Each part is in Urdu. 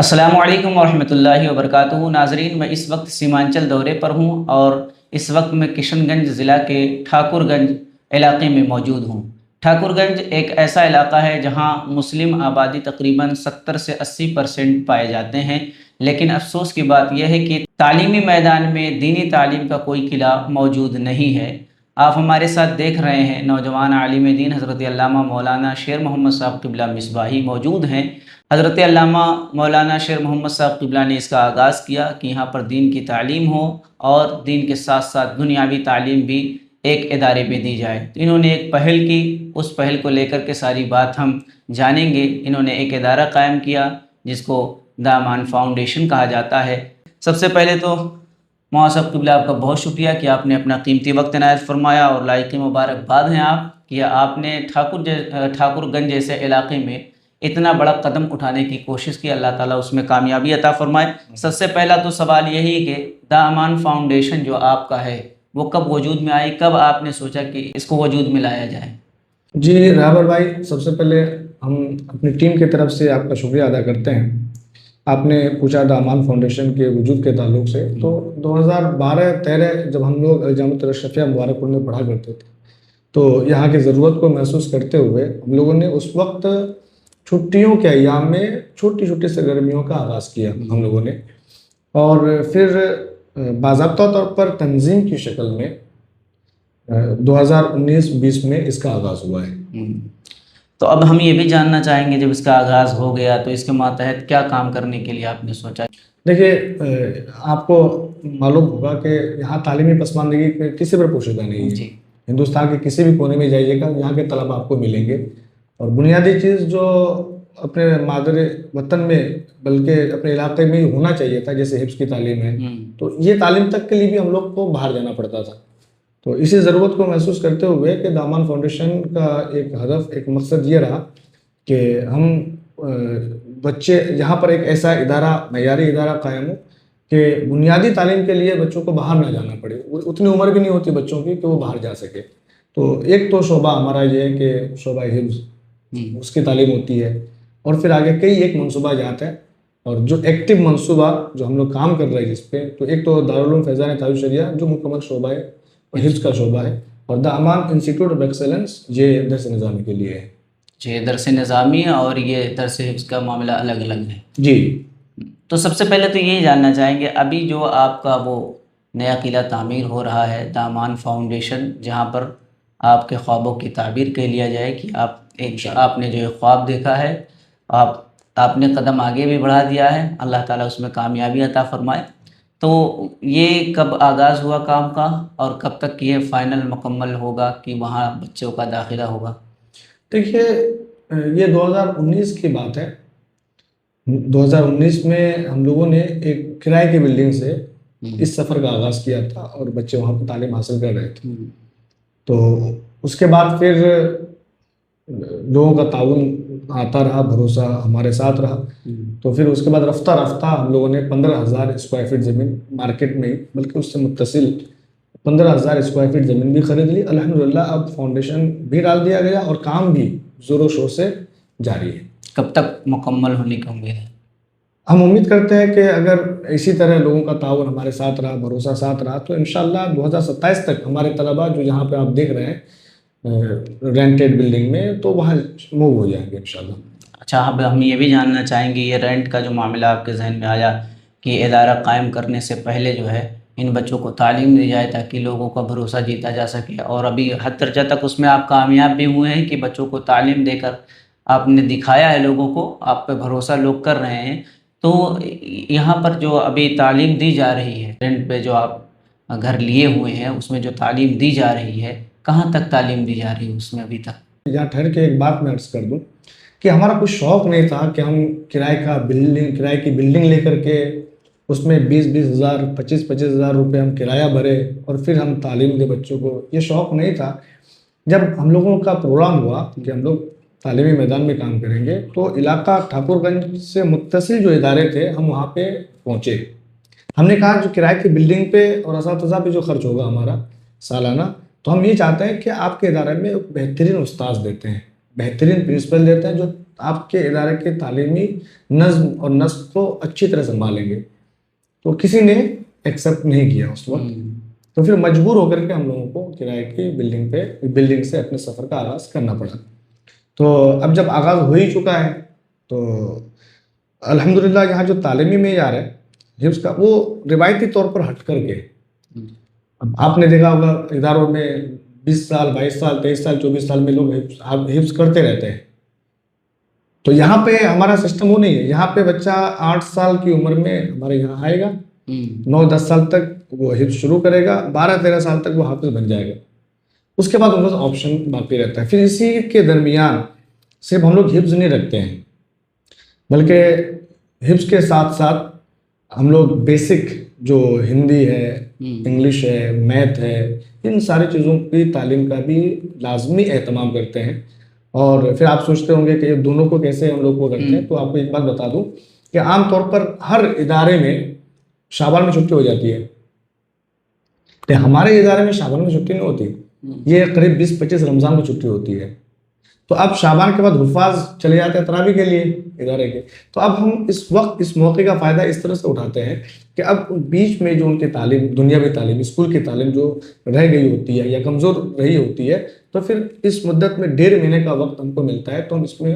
السلام علیکم ورحمۃ اللہ وبرکاتہ ناظرین، میں اس وقت سیمانچل دورے پر ہوں اور اس وقت میں کشن گنج ضلع کے ٹھاکر گنج علاقے میں موجود ہوں۔ ٹھاکر گنج ایک ایسا علاقہ ہے جہاں مسلم آبادی تقریباً 70 سے 80% پائے جاتے ہیں، لیکن افسوس کی بات یہ ہے کہ تعلیمی میدان میں دینی تعلیم کا کوئی قلعہ موجود نہیں ہے۔ آپ ہمارے ساتھ دیکھ رہے ہیں نوجوان عالم دین حضرت علامہ مولانا شیر محمد صاحب قبلہ مصباحی موجود ہیں۔ حضرت علامہ مولانا شیر محمد صاحب قبلہ نے اس کا آغاز کیا کہ یہاں پر دین کی تعلیم ہو اور دین کے ساتھ ساتھ دنیاوی تعلیم بھی ایک ادارے میں دی جائے۔ تو انہوں نے ایک پہل کی، اس پہل کو لے کر کے ساری بات ہم جانیں گے۔ انہوں نے ایک ادارہ قائم کیا جس کو دامان فاؤنڈیشن کہا جاتا ہے۔ سب سے پہلے تو مولانا صاحب قبلہ آپ کا بہت شکریہ کہ آپ نے اپنا قیمتی وقت عنایت فرمایا، اور لائق مبارکباد ہیں آپ کہ آپ نے ٹھاکر گنج جیسے علاقے میں اتنا بڑا قدم اٹھانے کی کوشش کی۔ اللہ تعالیٰ اس میں کامیابی عطا فرمائے۔ سب سے پہلا تو سوال یہی کہ دامان فاؤنڈیشن جو آپ کا ہے وہ کب وجود میں آئی، کب آپ نے سوچا کہ اس کو وجود میں لایا جائے؟ جی رابر بھائی، سب سے پہلے ہم اپنی ٹیم کی طرف سے آپ کا شکریہ ادا کرتے ہیں۔ آپ نے پوچھا دامان فاؤنڈیشن کے وجود کے تعلق سے، تو 2012-13 جب ہم لوگ جامعۃ الاشرفیہ مبارک پور میں پڑھا کرتے تھے تو یہاں کی ضرورت کو محسوس کرتے ہوئے ہم لوگوں نے اس وقت چھٹیوں کے ایام میں چھوٹی چھوٹی سرگرمیوں کا آغاز کیا ہم لوگوں نے، اور پھر باضابطہ طور پر تنظیم کی شکل میں 2019-20 میں اس کا آغاز ہوا ہے۔ تو اب ہم یہ بھی جاننا چاہیں گے، جب اس کا آغاز ہو گیا تو اس کے ماتحت کیا کام کرنے کے لیے آپ نے سوچا؟ دیکھیے، آپ کو معلوم ہوگا کہ یہاں تعلیمی پسماندگی کسی پر پوشیدہ نہیں ہے۔ جی، ہندوستان کے کسی بھی کونے میں جائیے گا، یہاں کے طلبہ آپ کو ملیں گے، اور بنیادی چیز جو اپنے مادر وطن میں بلکہ اپنے علاقے میں ہی ہونا چاہیے تھا، جیسے حفظ کی تعلیم ہے، تو یہ تعلیم تک کے لیے بھی ہم لوگ کو باہر جانا پڑتا تھا۔ تو اسی ضرورت کو محسوس کرتے ہوئے کہ دامان فاؤنڈیشن کا ایک ہدف، ایک مقصد یہ رہا کہ ہم بچے یہاں پر ایک ایسا ادارہ، معیاری ادارہ قائم ہو کہ بنیادی تعلیم کے لیے بچوں کو باہر نہ جانا پڑے۔ اتنی عمر بھی نہیں ہوتی بچوں کی کہ وہ باہر جا سکے۔ تو ایک تو شعبہ ہمارا یہ ہے کہ شعبہ حفظ، اس کی تعلیم ہوتی ہے، اور پھر آگے کئی ایک منصوبہ جات ہے، اور جو ایکٹیو منصوبہ جو ہم لوگ کام کر رہے ہیں جس پہ، تو ایک تو دارالعلوم فیضان تعلیم شریعہ جو مکمل شعبہ ہے اور حفظ کا شعبہ ہے، اور دامان انسٹیٹیوٹ آف ایکسلنس یہ درس نظامی کے لیے ہے۔ جی، درس نظامی اور یہ درس حفظ کا معاملہ الگ الگ ہے۔ جی، تو سب سے پہلے تو یہی جاننا چاہیں گے، ابھی جو آپ کا وہ نیا قلعہ تعمیر ہو رہا ہے دامان فاؤنڈیشن، جہاں پر آپ کے خوابوں کی تعبیر کر لیا جائے کہ آپ نے جو ایک خواب دیکھا ہے، آپ نے قدم آگے بھی بڑھا دیا ہے، اللہ تعالیٰ اس میں کامیابی عطا فرمائے۔ تو یہ کب آغاز ہوا کام کا، اور کب تک یہ فائنل مکمل ہوگا کہ وہاں بچوں کا داخلہ ہوگا؟ دیکھیے، یہ 2019 کی بات ہے۔ 2019 میں ہم لوگوں نے ایک کرائے کی بلڈنگ سے اس سفر کا آغاز کیا تھا، اور بچے وہاں پہ تعلیم حاصل کر رہے تھے۔ تو اس کے بعد پھر لوگوں کا تعاون آتا رہا، بھروسہ ہمارے ساتھ رہا، تو پھر اس کے بعد رفتہ رفتہ ہم لوگوں نے 15,000 اسکوائر فٹ زمین مارکیٹ میں ہی، بلکہ اس سے متصل 15,000 اسکوائر فٹ زمین بھی خرید لی۔ الحمدللہ اب فاؤنڈیشن بھی ڈال دیا گیا اور کام بھی زور و شور سے جاری ہے۔ کب تک مکمل ہونے کی امید ہے؟ ہم امید کرتے ہیں کہ اگر اسی طرح لوگوں کا تعاون ہمارے ساتھ رہا، بھروسہ ساتھ رہا، تو انشاءاللہ 2027 تک ہمارے طلباء جو یہاں پہ آپ دیکھ رہے ہیں رینٹیڈ بلڈنگ میں، تو وہاں موو ہو جائیں گے انشاءاللہ۔ اچھا، اب ہم یہ بھی جاننا چاہیں گے، یہ رینٹ کا جو معاملہ آپ کے ذہن میں آیا کہ ادارہ قائم کرنے سے پہلے جو ہے ان بچوں کو تعلیم دی جائے تاکہ لوگوں کا بھروسہ جیتا جا سکے، اور ابھی حد درجہ تک اس میں آپ کامیاب بھی ہوئے ہیں کہ بچوں کو تعلیم دے کر آپ نے دکھایا ہے لوگوں کو، آپ پہ بھروسہ لوگ کر رہے ہیں۔ تو یہاں پر جو ابھی تعلیم دی جا رہی ہے، رینٹ پہ جو آپ گھر لیے ہوئے ہیں، اس میں جو تعلیم دی جا رہی ہے، کہاں تک تعلیم دی جا رہی ہے اس میں ابھی تک؟ یہاں ٹھہر کے ایک بات میں عرض کر دوں کہ ہمارا کوئی شوق نہیں تھا کہ ہم کرائے کی بلڈنگ لے کر کے اس میں 20-20 ہزار 25-25 ہزار روپے ہم کرایہ بھرے اور پھر ہم تعلیم دے بچوں کو۔ یہ شوق نہیں تھا۔ جب ہم لوگوں کا پروگرام ہوا کہ ہم لوگ تعلیمی میدان میں کام کریں گے، تو علاقہ ٹھاکر گنج سے متصل جو ادارے تھے ہم وہاں پہ پہنچے۔ ہم نے کہا جو کرائے کی بلڈنگ پہ اور اساتذہ پہ جو خرچ ہوگا ہمارا سالانہ، تو ہم یہ چاہتے ہیں کہ آپ کے ادارے میں بہترین استاذ دیتے ہیں، بہترین پرنسپل دیتے ہیں جو آپ کے ادارے کے تعلیمی نظم اور نسق کو اچھی طرح سنبھالیں گے. تو کسی نے ایکسیپٹ نہیں کیا اس وقت. تو پھر مجبور ہو کر کے ہم لوگوں کو کرائے کی بلڈنگ سے اپنے سفر کا آغاز کرنا پڑا. تو اب جب آغاز ہو ہی چکا ہے تو الحمدللہ یہاں جو تعلیمی معیار ہے حفظ کا وہ روایتی طور پر ہٹ کر کے، اب آپ نے دیکھا ہوگا اداروں میں 20 سال 22 سال 23 سال 24 سال میں لوگ حفظ کرتے رہتے ہیں. تو یہاں پہ ہمارا سسٹم وہ نہیں ہے. یہاں پہ بچہ 8 سال کی عمر میں ہمارے یہاں آئے گا، 9-10 سال تک وہ حفظ شروع کرے گا، 12-13 سال تک وہ حافظ بن جائے گا. اس کے بعد ان کا آپشن باقی رہتا ہے. پھر اسی کے درمیان صرف ہم لوگ حفظ نہیں رکھتے ہیں، بلکہ حفظ کے ساتھ ساتھ ہم لوگ بیسک جو ہندی ہے، انگلش ہے، میتھ ہے، ان ساری چیزوں کی تعلیم کا بھی لازمی اہتمام کرتے ہیں. اور پھر آپ سوچتے ہوں گے کہ دونوں کو کیسے ہم لوگ کو کرتے ہیں. تو آپ کو ایک بات بتا دوں کہ عام طور پر ہر ادارے میں شعبان میں چھٹی ہو جاتی ہے، کہ ہمارے ادارے میں شعبان میں چھٹی نہیں ہوتی. یہ قریب 20-25 رمضان کو چھٹی ہوتی ہے. تو اب شعبان کے بعد حفاظ چلے جاتے ہیں تراویح کے لیے ادارے کے. تو اب ہم اس وقت اس موقع کا فائدہ اس طرح سے اٹھاتے ہیں کہ اب بیچ میں جو ان کی تعلیم، دنیاوی تعلیم، اسکول کی تعلیم جو رہ گئی ہوتی ہے یا کمزور رہی ہوتی ہے، تو پھر اس مدت میں 1.5 مہینے کا وقت ہم کو ملتا ہے. تو ہم اس میں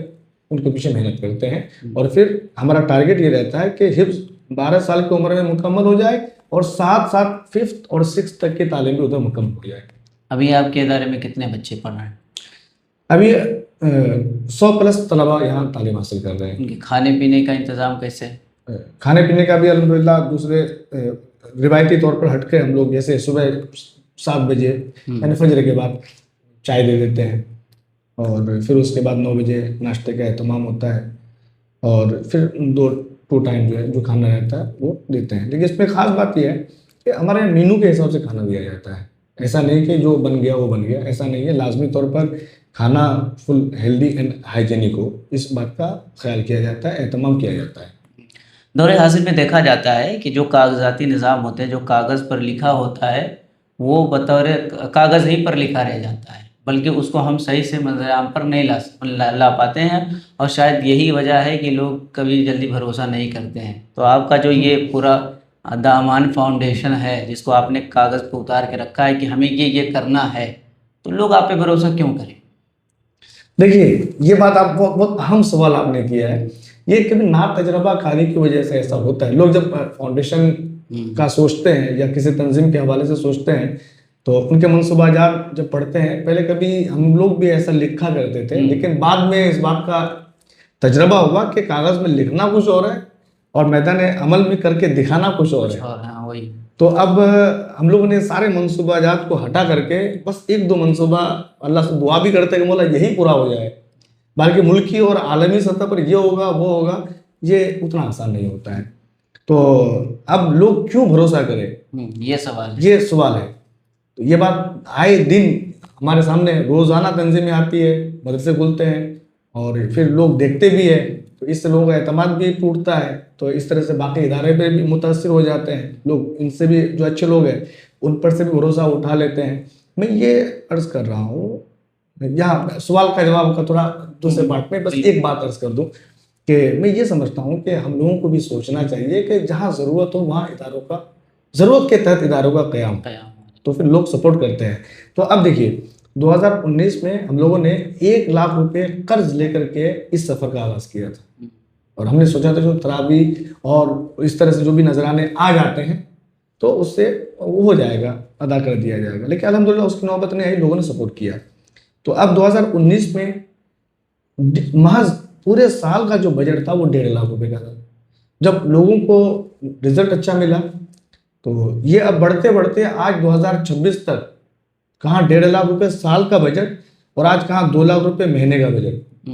ان کے پیچھے محنت کرتے ہیں. اور پھر ہمارا ٹارگیٹ یہ رہتا ہے کہ حفظ 12 سال کی عمر میں مکمل ہو جائے اور ساتھ ساتھ 5th اور 6th تک کی تعلیم بھی ادھر مکمل ہو جائے. ابھی آپ کے ادارے میں کتنے بچے پڑھ رہے ہیں؟ ابھی 100+ طلبا یہاں تعلیم حاصل کر رہے ہیں. ان کے کھانے پینے کا انتظام کیسے ہے؟ کھانے پینے کا بھی الحمدللہ دوسرے روایتی طور پر ہٹ کے ہم لوگ جیسے صبح 7 بجے یعنی فجر کے بعد چائے دے دیتے ہیں، اور پھر اس کے بعد 9 بجے ناشتے کا اہتمام ہوتا ہے، اور پھر 2 ٹائم جو ہے جو کھانا رہتا ہے وہ دیتے ہیں. لیکن اس میں خاص بات یہ ہے کہ ہمارے مینو کے حساب سے کھانا دیا جاتا ہے. ایسا نہیں کہ جو بن گیا وہ بن گیا، ایسا نہیں ہے. لازمی طور پر کھانا فل ہیلدی اینڈ ہائیجینک ہو، اس بات کا خیال کیا جاتا ہے، اہتمام کیا جاتا ہے. دور حاضر میں دیکھا جاتا ہے کہ جو کاغذاتی نظام ہوتے ہیں، جو کاغذ پر لکھا ہوتا ہے وہ بطور کاغذ ہی پر لکھا رہ جاتا ہے، بلکہ اس کو ہم صحیح سے منظر عام پر نہیں لا پاتے ہیں. اور شاید یہی وجہ ہے کہ لوگ کبھی جلدی بھروسہ نہیں کرتے ہیں. تو آپ کا جو یہ پورا دامان فاؤنڈیشن ہے جس کو آپ نے کاغذ پہ اتار کے رکھا ہے کہ ہمیں یہ کرنا ہے، تو لوگ آپ پہ بھروسہ کیوں کریں؟ دیکھیے یہ بات آپ بہت اہم سوال آپ نے کیا ہے. یہ کبھی نا تجربہ کاری کی وجہ سے ایسا ہوتا ہے. لوگ جب فاؤنڈیشن کا سوچتے ہیں یا کسی تنظیم کے حوالے سے سوچتے ہیں تو ان کے منصوبہ جات جب پڑھتے ہیں، پہلے کبھی ہم لوگ بھی ایسا لکھا کرتے تھے، لیکن بعد میں اس بات کا تجربہ ہوا کہ کاغذ میں لکھنا کچھ اور ہے اور میدان عمل میں کر کے دکھانا کچھ اور ہے. تو اب ہم لوگوں نے سارے منصوبہ جات کو ہٹا کر کے بس 1-2 منصوبہ اللہ سے دعا بھی کرتے ہیں کہ مولا یہی پورا ہو جائے. باقی ملکی اور عالمی سطح پر یہ ہوگا وہ ہوگا، یہ اتنا آسان نہیں ہوتا ہے. تو اب لوگ کیوں بھروسہ کرے، یہ سوال ہے. تو یہ بات آئے دن ہمارے سامنے روزانہ تنظیمیں آتی ہے، مدرسے کھلتے ہیں اور پھر لوگ دیکھتے بھی ہیں، تو اس سے لوگوں کا اعتماد بھی ٹوٹتا ہے. تو اس طرح سے باقی ادارے پہ بھی متاثر ہو جاتے ہیں لوگ. ان سے بھی جو اچھے لوگ ہیں ان پر سے بھی بھروسہ اٹھا لیتے ہیں. میں یہ عرض کر رہا ہوں، یہاں سوال کا جواب کا تھوڑا دوسرے پارٹ میں بس ایک بات عرض کر دوں کہ میں یہ سمجھتا ہوں کہ ہم لوگوں کو بھی سوچنا چاہیے کہ جہاں ضرورت ہو وہاں ضرورت کے تحت اداروں کا قیام، تو پھر لوگ سپورٹ کرتے ہیں. تو اب دیکھیے 2019 میں ہم لوگوں نے 1 لاکھ روپے قرض لے کر کے اس سفر کا آغاز کیا تھا، اور ہم نے سوچا تھا جو تراویح اور اس طرح سے جو بھی نذرانے آ جاتے ہیں تو اس سے وہ ہو جائے گا، ادا کر دیا جائے گا. لیکن الحمدللہ اس کی نوبت نہیں آئی، لوگوں نے سپورٹ کیا. تو اب 2019 میں محض پورے سال کا جو بجٹ تھا وہ 1.5 لاکھ روپے کا تھا. جب لوگوں کو رزلٹ اچھا ملا تو یہ اب بڑھتے بڑھتے آج 2026 تک کہاں 1.5 لاکھ روپے سال کا بجٹ اور آج کہاں 2 لاکھ روپے مہینے کا بجٹ.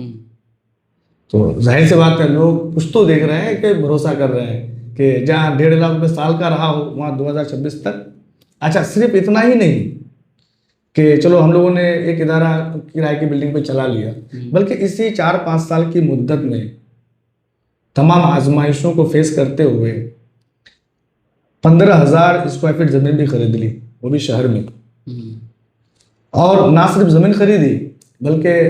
تو ظاہر سی بات ہے لوگ کچھ تو دیکھ رہے ہیں کہ بھروسہ کر رہے ہیں کہ جہاں 1.5 لاکھ روپے سال کا رہا ہو وہاں 2026 تک. اچھا صرف اتنا ہی نہیں کہ چلو ہم لوگوں نے ایک ادارہ کرائے کی بلڈنگ پہ چلا لیا، بلکہ اسی 4-5 سال کی مدت میں تمام آزمائشوں کو فیس کرتے ہوئے 15,000 اسکوائر فٹ زمین بھی خرید لی، وہ بھی شہر میں. اور نہ صرف زمین خریدی بلکہ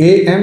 AMAN